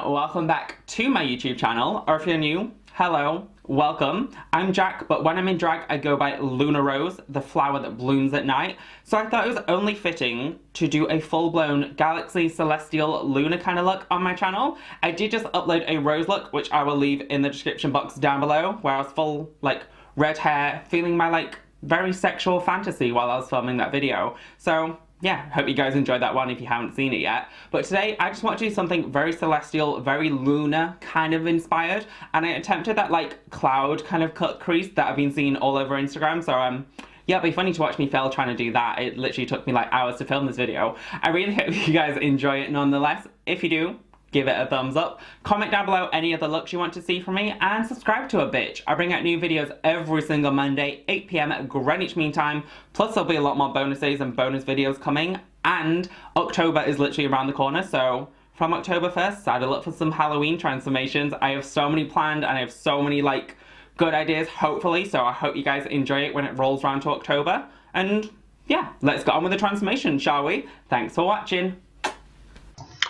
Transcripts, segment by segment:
Welcome back to my YouTube channel, or if you're new, hello, welcome. I'm Jack, but when I'm in drag, I go by Luna Rose, the flower that blooms at night. So I thought it was only fitting to do a full-blown galaxy, celestial, Luna kind of look on my channel. I did just upload a rose look, which I will leave in the description box down below, where I was full, like, red hair, feeling my, like, very sexual fantasy while I was filming that video. So yeah, hope you guys enjoyed that one if you haven't seen it yet. But today, I just want to do something very celestial, very lunar kind of inspired. And I attempted that, like, cloud kind of cut crease that I've been seeing all over Instagram. So, yeah, it'll be funny to watch me fail trying to do that. It literally took me, like, hours to film this video. I really hope you guys enjoy it nonetheless. If you do, give it a thumbs up. Comment down below any other looks you want to see from me, and subscribe to a bitch. I bring out new videos every single Monday, 8 PM at Greenwich Mean Time. Plus there'll be a lot more bonuses and bonus videos coming, and October is literally around the corner, so from October 1st, saddle up for some Halloween transformations. I have so many planned, and I have so many, like, good ideas, hopefully, so I hope you guys enjoy it when it rolls around to October. And yeah, let's get on with the transformation, shall we? Thanks for watching.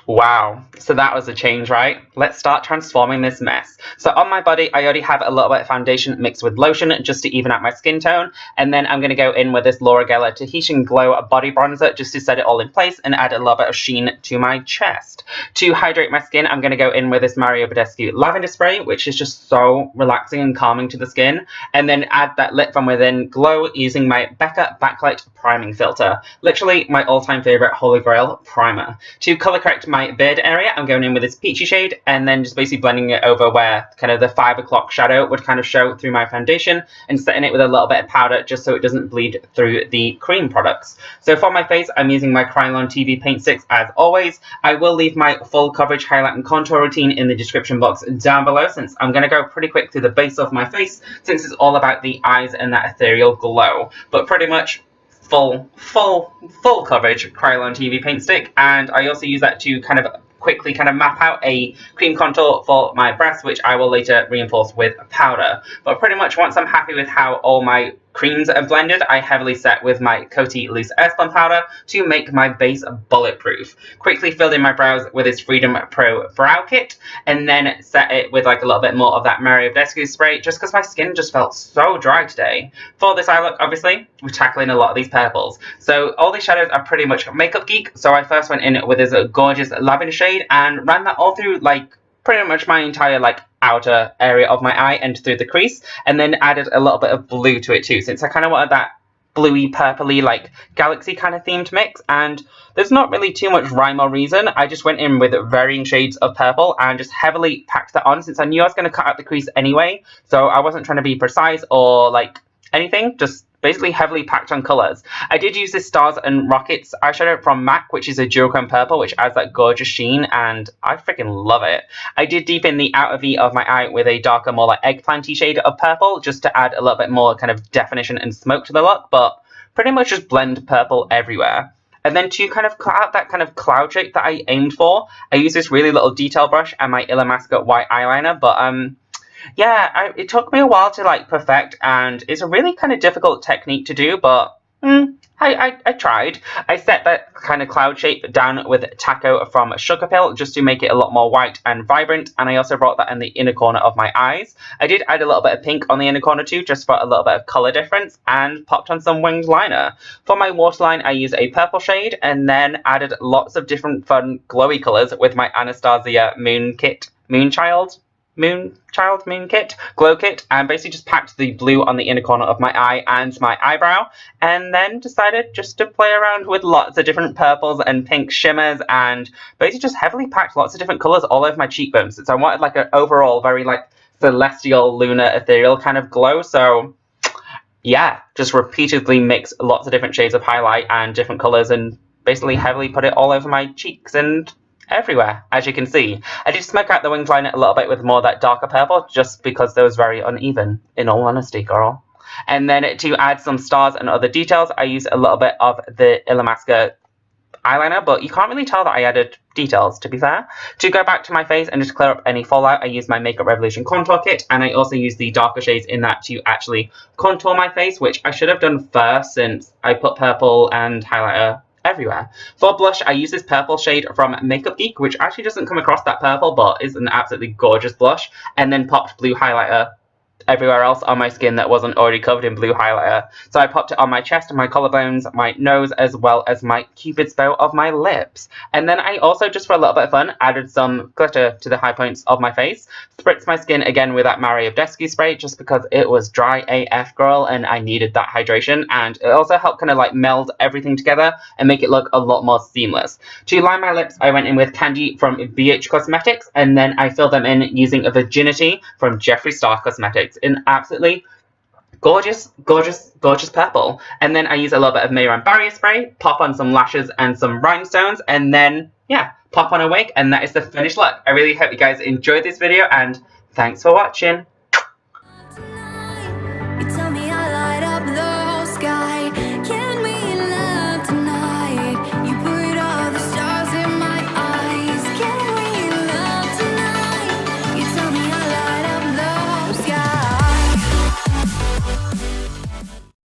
Wow, so that was a change, right? Let's start transforming this mess. So on my body, I already have a little bit of foundation mixed with lotion just to even out my skin tone. And then I'm going to go in with this Laura Geller Tahitian Glow body bronzer just to set it all in place and add a little bit of sheen to my chest. To hydrate my skin, I'm going to go in with this Mario Badescu lavender spray, which is just so relaxing and calming to the skin. And then add that Lit From Within glow using my Becca Backlight priming filter. Literally my all-time favorite Holy Grail primer. To color correct my beard area, I'm going in with this peachy shade and then just basically blending it over where kind of the 5 o'clock shadow would kind of show through my foundation, and setting it with a little bit of powder just so it doesn't bleed through the cream products. So for my face, I'm using my Krylon TV paint sticks as always. I will leave my full coverage highlight and contour routine in the description box down below, since I'm going to go pretty quick through the base of my face since it's all about the eyes and that ethereal glow. But pretty much full coverage Krylon TV paint stick, and I also use that to kind of quickly kind of map out a cream contour for my breasts, which I will later reinforce with powder. But pretty much once I'm happy with how all my creams are blended, I heavily set with my Coty Loose Airspun powder to make my base bulletproof. Quickly filled in my brows with this Freedom Pro Brow Kit, and then set it with like a little bit more of that Mario Badescu spray, just because my skin just felt so dry today. For this eye look, obviously, we're tackling a lot of these purples. So all these shadows are pretty much Makeup Geek, so I first went in with this gorgeous lavender shade and ran that all through like pretty much my entire like outer area of my eye and through the crease, and then added a little bit of blue to it too, since I kind of wanted that bluey purpley like galaxy kind of themed mix. And there's not really too much rhyme or reason, I just went in with varying shades of purple and just heavily packed that on, since I knew I was going to cut out the crease anyway, so I wasn't trying to be precise or like anything, just basically heavily packed on colours. I did use this Stars and Rockets eyeshadow from MAC, which is a duochrome purple, which adds that gorgeous sheen, and I freaking love it. I did deepen the outer V of my eye with a darker, more like eggplanty shade of purple, just to add a little bit more kind of definition and smoke to the look, but pretty much just blend purple everywhere. And then to kind of cut out that kind of cloud shape that I aimed for, I used this really little detail brush and my Illamasqua white eyeliner, but yeah, it took me a while to like perfect, and it's a really kind of difficult technique to do, but I tried. I set that kind of cloud shape down with Taco from Sugar Pill just to make it a lot more white and vibrant, and I also brought that in the inner corner of my eyes. I did add a little bit of pink on the inner corner too, just for a little bit of colour difference, and popped on some winged liner. For my waterline, I used a purple shade, and then added lots of different fun glowy colours with my Anastasia Moon Kit, Moonchild Moon Kit, Glow Kit, and basically just packed the blue on the inner corner of my eye and my eyebrow, and then decided just to play around with lots of different purples and pink shimmers, and basically just heavily packed lots of different colours all over my cheekbones, since I wanted like an overall very like celestial, lunar, ethereal kind of glow. So yeah, just repeatedly mix lots of different shades of highlight and different colours, and basically heavily put it all over my cheeks, and everywhere, as you can see. I did smoke out the wing line a little bit with more of that darker purple, just because they was very uneven, in all honesty, girl. And then to add some stars and other details, I used a little bit of the Illamasqua eyeliner, but you can't really tell that I added details, to be fair. To go back to my face and just clear up any fallout, I used my Makeup Revolution contour kit, and I also used the darker shades in that to actually contour my face, which I should have done first since I put purple and highlighter everywhere. For blush, I use this purple shade from Makeup Geek, which actually doesn't come across that purple, but is an absolutely gorgeous blush, and then popped blue highlighter everywhere else on my skin that wasn't already covered in blue highlighter. So I popped it on my chest, my collarbones, my nose, as well as my cupid's bow of my lips. And then I also, just for a little bit of fun, added some glitter to the high points of my face. Spritzed my skin again with that Mario Badescu spray, just because it was dry AF, girl, and I needed that hydration. And it also helped kind of like meld everything together and make it look a lot more seamless. To line my lips, I went in with Candy from BH Cosmetics, and then I filled them in using a Virginity from Jeffree Star Cosmetics in absolutely gorgeous, gorgeous, gorgeous purple. And then I use a little bit of Mayron Barrier Spray, pop on some lashes and some rhinestones, and then, yeah, pop on a wig, and that is the finished look. I really hope you guys enjoyed this video, and thanks for watching.